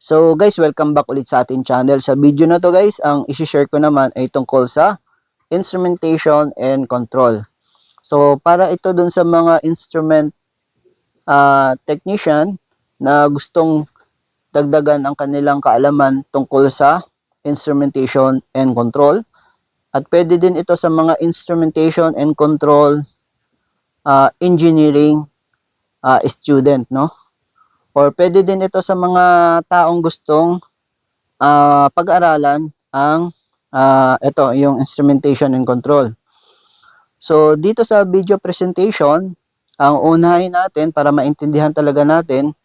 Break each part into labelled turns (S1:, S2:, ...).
S1: So guys, welcome back ulit sa ating channel. Sa video na to guys, ang isi-share ko naman ay tungkol sa instrumentation and control. So para ito dun sa mga instrument technician na gustong dagdagan ang kanilang kaalaman tungkol sa instrumentation and control. At pwede din ito sa mga instrumentation and control engineering student, no? Or pwede din ito sa mga taong gustong pag-aralan ang ito, yung instrumentation and control. So, dito sa video presentation, ang unahin natin para maintindihan talaga natin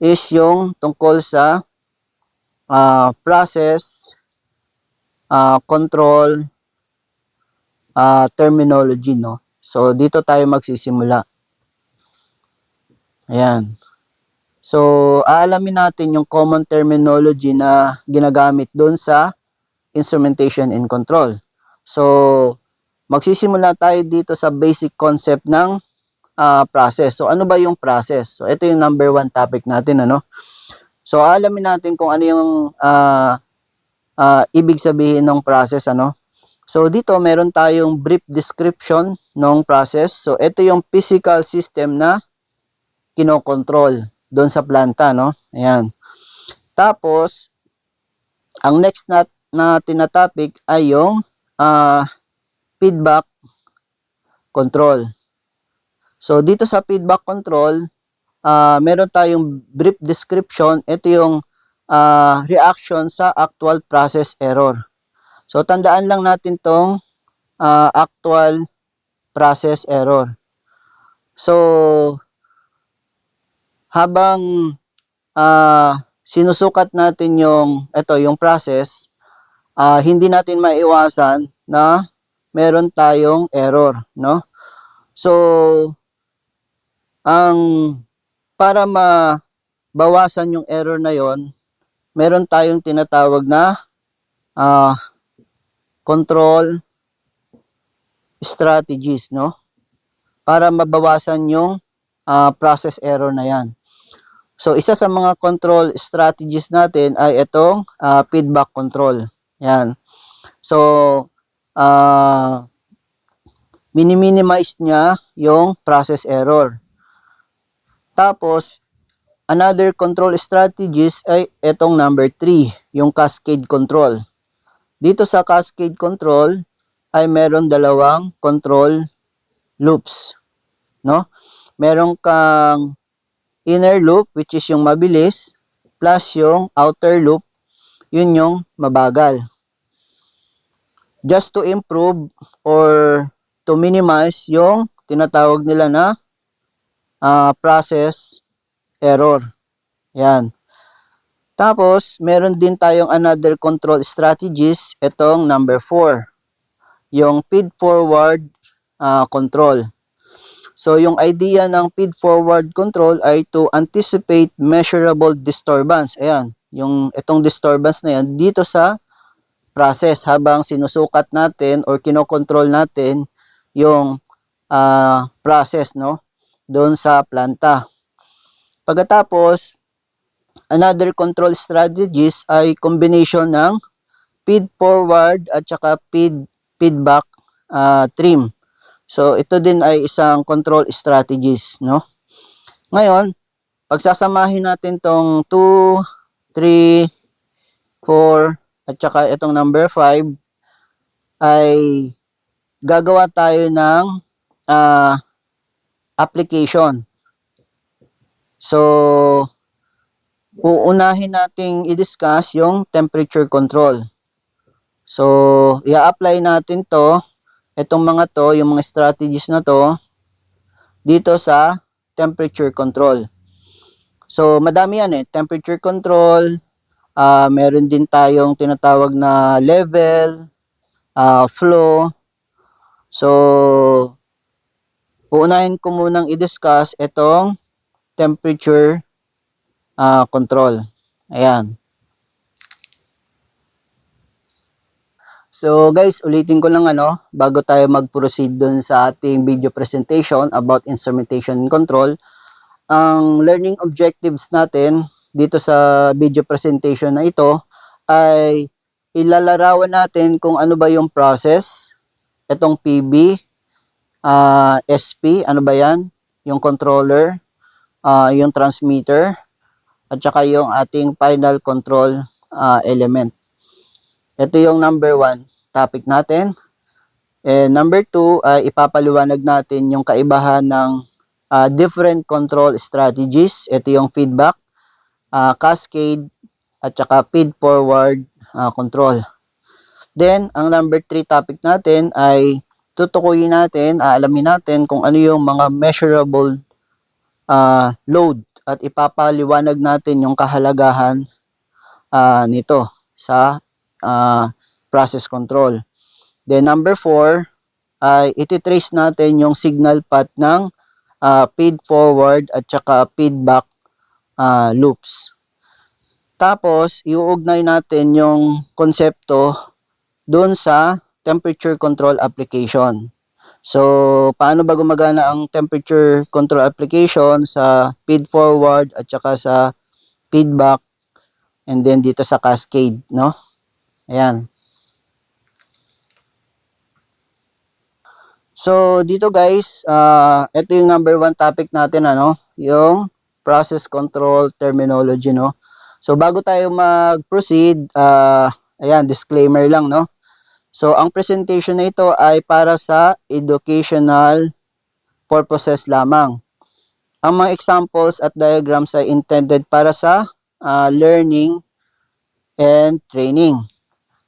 S1: is yung tungkol sa process, control, terminology, no? So, dito tayo magsisimula. Ayan. So, aalamin natin yung common terminology na ginagamit doon sa instrumentation and control. So, magsisimula tayo dito sa basic concept ng process. So, ano ba yung process? So, ito yung number 1 topic natin, ano? So, aalamin natin kung ano yung ibig sabihin ng process, ano? So, dito meron tayong brief description ng process. So, ito yung physical system na kinokontrol doon sa planta, no? Ayan. Tapos, ang next na tinatopic ay yung feedback control. So, dito sa feedback control, meron tayong brief description. Ito yung reaction sa actual process error. So, tandaan lang natin tong actual process error. So, habang sinusukat natin yung process, hindi natin maiwasan na meron tayong error, no? So, para mabawasan yung error na yon, meron tayong tinatawag na control strategies, no? Para mabawasan yung process error na yan. So, isa sa mga control strategies natin ay itong feedback control. Yan. So, minimize niya yung process error. Tapos, another control strategies ay itong number 3, yung cascade control. Dito sa cascade control ay meron dalawang control loops, no? Meron kang inner loop, which is yung mabilis, plus yung outer loop, yun yung mabagal. Just to improve or to minimize yung tinatawag nila na process error. Yan. Tapos, meron din tayong another control strategies, itong number 4, yung feed forward control. So, yung idea ng feed forward control ay to anticipate measurable disturbance. Ayan, itong disturbance na yan dito sa process habang sinusukat natin or kinokontrol natin yung process, no? Doon sa planta. Pagkatapos, another control strategies ay combination ng feed forward at saka feedback trim. So, ito din ay isang control strategies, no? Ngayon, pagsasamahin natin tong 2, 3, 4, at saka itong number 5, ay gagawa tayo ng application. So, uunahin nating i-discuss yung temperature control. So, i-apply natin itong mga yung mga strategies na dito sa temperature control. So, madami yan temperature control, meron din tayong tinatawag na level, flow. So, uunahin ko munang i-discuss itong temperature control. Ayan. So guys, ulitin ko lang bago tayo mag-proceed dun sa ating video presentation about instrumentation and control. Ang learning objectives natin dito sa video presentation na ito ay ilalarawan natin kung ano ba yung process, itong PB, SP, ano ba yan? Yung controller, yung transmitter, at saka yung ating final control element. Ito yung number 1 topic natin. And number 2 ay ipapaliwanag natin yung kaibahan ng different control strategies. Ito yung feedback, cascade, at saka feed forward control. Then, ang number 3 topic natin ay tutukuyin natin, alamin natin kung ano yung mga measurable load at ipapaliwanag natin yung kahalagahan nito sa process control. Then number 4 ay ititrace natin yung signal path ng feed forward at saka feedback loops. Tapos, iuugnay natin yung konsepto doon sa temperature control application. So, paano ba gumagana ang temperature control application sa feed forward at saka sa feedback and then dito sa cascade, no? Ayan. So, dito guys, ito yung number 1 topic natin, ano? Yung process control terminology, no? So, bago tayo mag-proceed, ayan, disclaimer lang, no? So, ang presentation na ito ay para sa educational purposes lamang. Ang mga examples at diagrams ay intended para sa learning and training.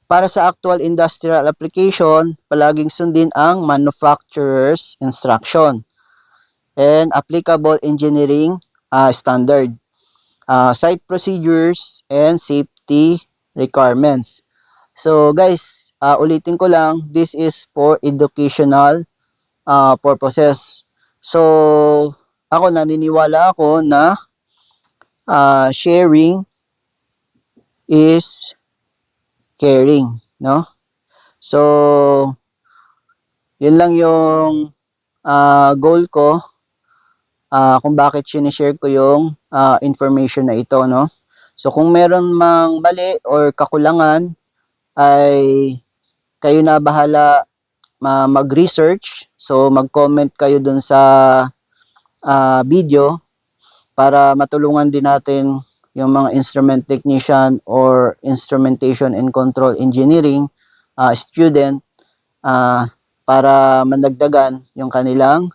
S1: Para sa actual industrial application, palaging sundin ang manufacturer's instruction and applicable engineering standard, site procedures, and safety requirements. So guys, ulitin ko lang, this is for educational purposes. So, ako naniniwala ako na sharing is caring, no? So, yun lang yung goal ko kung bakit sinishare ko yung information na ito, no? So, kung meron mang mali or kakulangan, ay kayo na bahala mag-research. So, mag-comment kayo dun sa video para matulungan din natin yung mga instrument technician or instrumentation and control engineering student para mandagdagan yung kanilang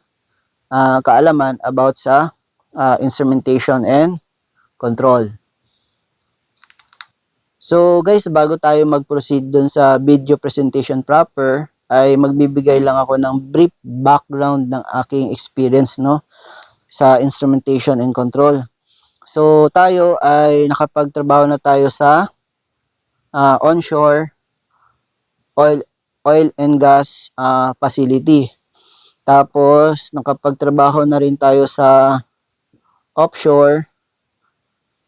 S1: kaalaman about sa instrumentation and control. So guys, bago tayo mag-proceed dun sa video presentation proper, ay magbibigay lang ako ng brief background ng aking experience, no, sa instrumentation and control. So tayo ay nakapagtrabaho na tayo sa onshore oil and gas facility. Tapos nakapagtrabaho na rin tayo sa offshore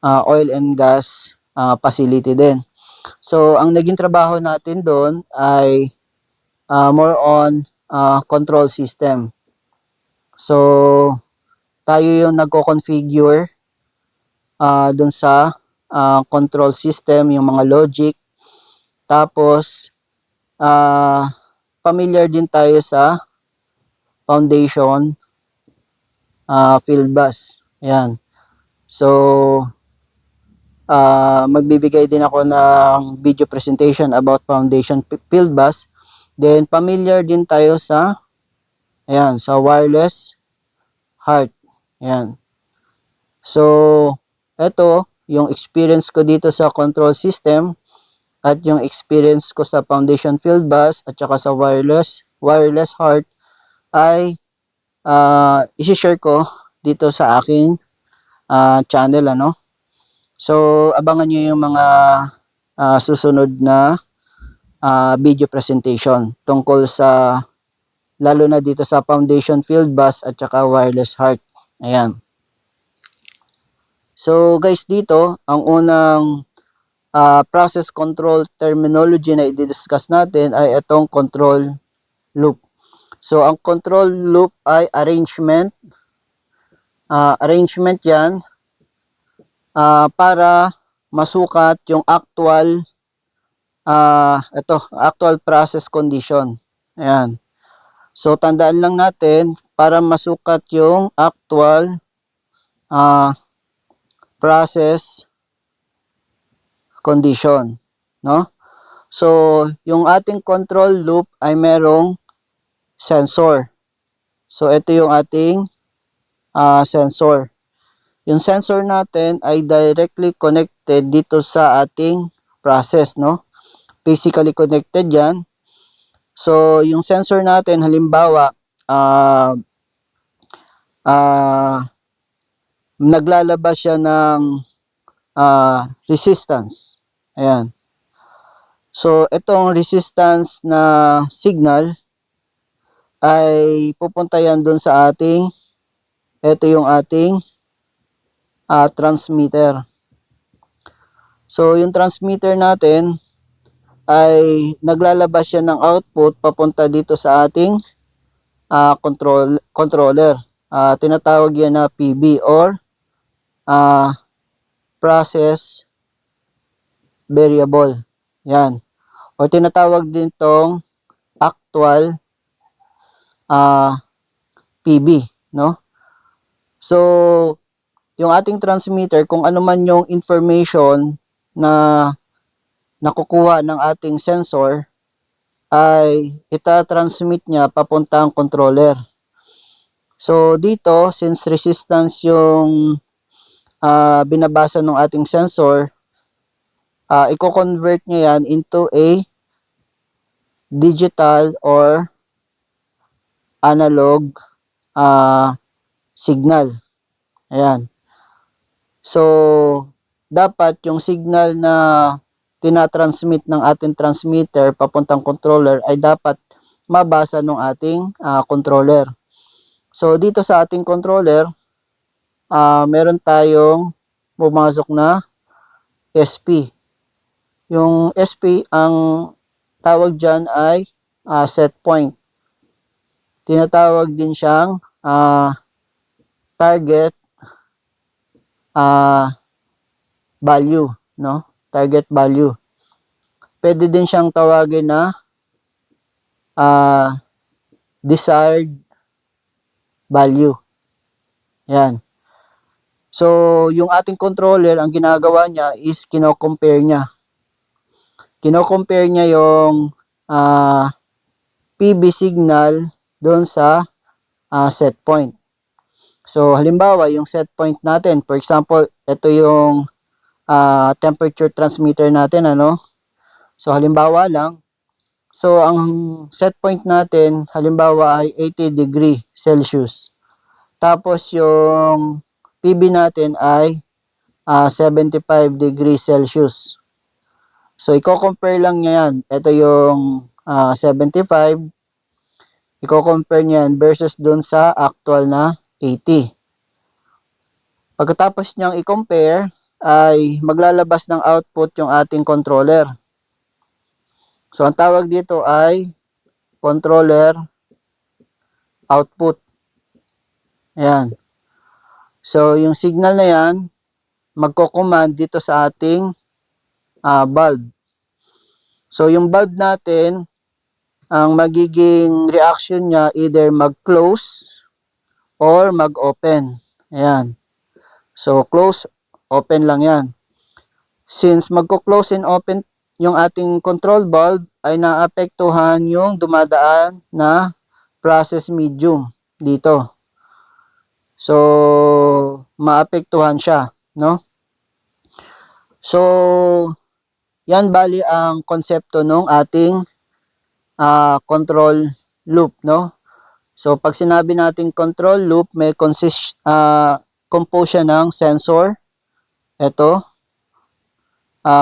S1: oil and gas facility din. So ang naging trabaho natin doon ay more on control system. So tayo yung nagko-configure dun sa control system, yung mga logic. Tapos familiar din tayo sa foundation field bus. Ayan. So magbibigay din ako ng video presentation about foundation field bus. Then familiar din tayo sa sa wireless heart. Ayan. So ito yung experience ko dito sa control system at yung experience ko sa foundation field bus at saka sa wireless heart ay i-share ko dito sa aking channel, ano. So abangan nyo yung mga susunod na video presentation tungkol sa lalo na dito sa foundation field bus at saka wireless heart. Ayan. So guys, dito ang unang process control terminology na i-discuss natin ay itong control loop. So ang control loop ay arrangement yan para masukat yung actual process condition. Ayan. So, tandaan lang natin, para masukat yung actual process condition, no? So, yung ating control loop ay merong sensor. So, ito yung ating sensor. Yung sensor natin ay directly connected dito sa ating process, no? Physically connected yan. So, yung sensor natin, halimbawa, naglalabas siya ng resistance. Ayan. So, itong resistance na signal ay pupunta yan dun sa ating, ito yung ating transmitter. So, yung transmitter natin ay naglalabas siya ng output papunta dito sa ating controller. Tinatawag yan na PB or process variable. Yan. O tinatawag din tong actual PB, no? So, yung ating transmitter, kung ano man yung information na nakukuha ng ating sensor, ay ita-transmit niya papuntang controller. So, dito, since resistance yung binabasa ng ating sensor, i-convert niya yan into a digital or analog signal. Ayan. So, dapat yung signal na tinatransmit ng ating transmitter papuntang controller ay dapat mabasa ng ating controller. So, dito sa ating controller, meron tayong pumasok na SP. Yung SP, ang tawag dyan ay set point. Tinatawag din siyang target value, no? Target value. Pwede din siyang tawagin na desired value. Yan. So, yung ating controller, ang ginagawa niya is kino-compare niya. Kino-compare niya yung PB signal doon sa set point. So, halimbawa, yung set point natin, for example, ito yung temperature transmitter natin, ano? So, halimbawa lang, so, ang set point natin, halimbawa ay 80 degree Celsius. Tapos, yung PB natin ay 75 degree Celsius. So, i-compare lang niya yan. Ito yung 75. I-compare niya yan versus dun sa actual na 80. Pagkatapos niyang i-compare, ay maglalabas ng output yung ating controller. So, ang tawag dito ay controller output. Ayan. So, yung signal na yan, magko-command dito sa ating bulb. So, yung bulb natin, ang magiging reaction niya either mag-close or mag-open. Ayan. So, close, open lang yan. Since magko-close and open yung ating control bulb, ay naapektuhan yung dumadaan na process medium dito. So, maapektuhan siya, no? So, yan bali ang konsepto ng ating control loop, no? So, pag sinabi natin control loop, may compose siya ng sensor. Ito.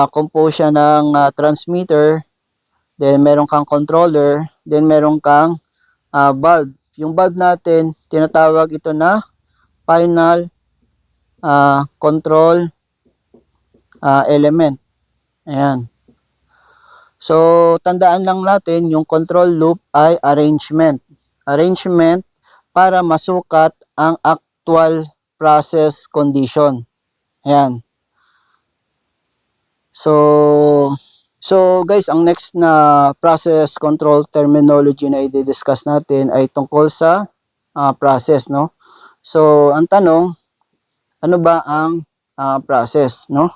S1: Compose siya ng transmitter. Then, meron kang controller. Then, meron kang bulb. Yung bulb natin, tinatawag ito na final control element. Ayan. So, tandaan lang natin, yung control loop ay arrangement. Arrangement para masukat ang actual process condition. Ayan. So guys, ang next na process control terminology na i-discuss natin ay tungkol sa process, no? So ang tanong, ano ba ang process, no?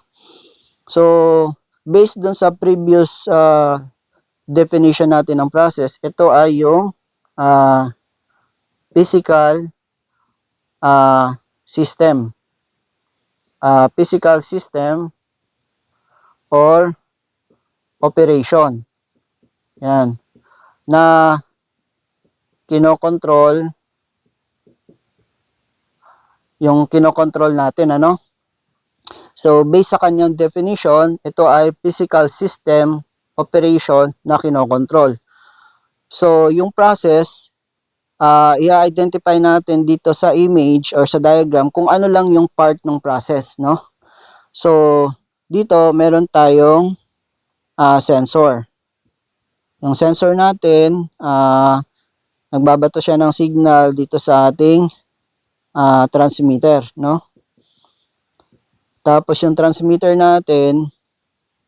S1: So based dun sa previous definition natin ng process, ito ay yung physical system. Physical system or operation. Yan. Na kinokontrol natin, ano? So, based sa kanyang definition, ito ay physical system operation na kinokontrol. So, yung process, i-identify natin dito sa image or sa diagram kung ano lang yung part ng process, no? So, dito meron tayong sensor. Yung sensor natin, nagbabato siya ng signal dito sa ating transmitter, no? Tapos yung transmitter natin,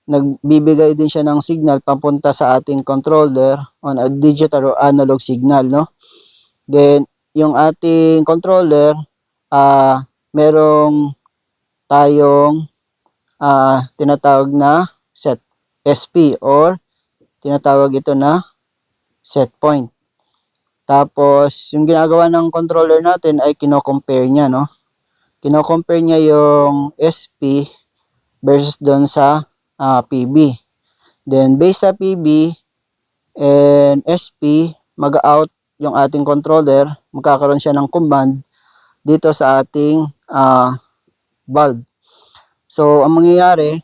S1: nagbibigay din siya ng signal papunta sa ating controller on a digital or analog signal, no? Then, yung ating controller, merong tayong tinatawag na set SP or tinatawag ito na set point. Tapos, yung ginagawa ng controller natin ay kino-compare niya, no? Kino-compare niya yung SP versus doon sa PB. Then, based sa PB and SP, mag-out yung ating controller, magkakaroon siya ng command dito sa ating bulb. So, ang mangyayari,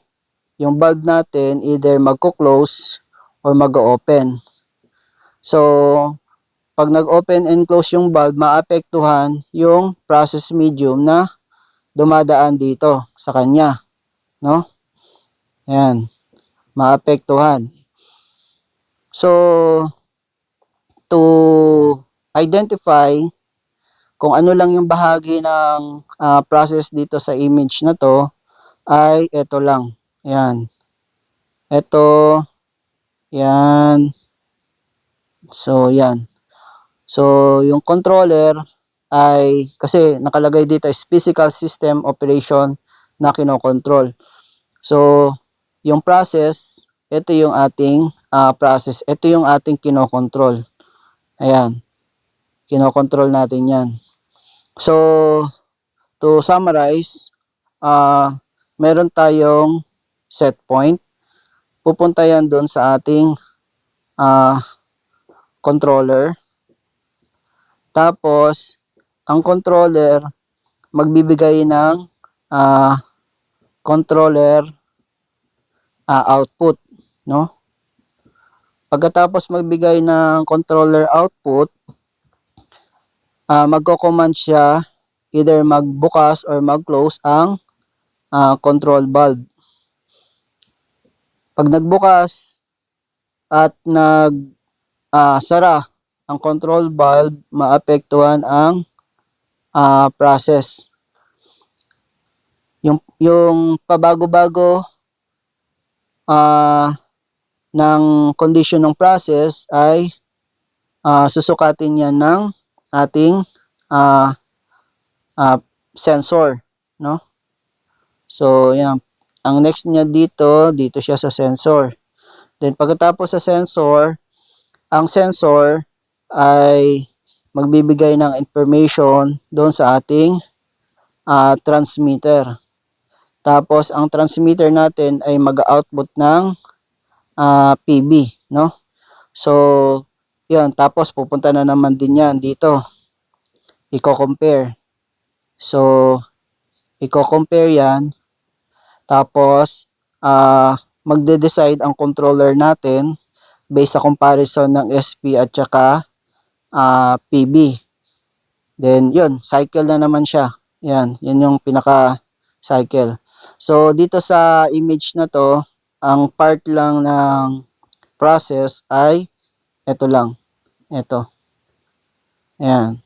S1: yung bulb natin either magko-close or mag-open. So, pag nag-open and close yung bulb, maapektuhan yung process medium na dumadaan dito sa kanya, no? Ayan, maapektuhan. So, to identify kung ano lang yung bahagi ng process dito sa image na to, ay ito lang. Ayan. Ito, yan. So, yan. So, yung controller ay, kasi nakalagay dito is physical system operation na kinokontrol. So, yung process, ito yung ating process. Ito yung ating kinokontrol. Ayan. Kinokontrol natin yan. So, to summarize, meron tayong set point. Pupunta yan doon sa ating controller. Tapos, ang controller magbibigay ng controller output, no? Pagkatapos magbigay ng controller output, magko-command siya either magbukas or mag-close ang control bulb. Pag nagbukas at sara ang control bulb, maapektuhan ang process. Yung pabago-bago ng condition ng process ay susukatin yan ng ating sensor, no? So, yan. Ang next niya dito siya sa sensor. Then, pagkatapos sa sensor, ang sensor ay magbibigay ng information doon sa ating transmitter. Tapos, ang transmitter natin ay mag-output ng PB, no? So, yan. Tapos, pupunta na naman din yan dito. Iko-compare. So, iko-compare yan. Tapos, magde-decide ang controller natin based sa comparison ng SP at saka PB. Then, yun. Cycle na naman siya. Yan. Yan yung pinaka-cycle. So, dito sa image na to, ang part lang ng process ay ito lang. Ito. Ayan.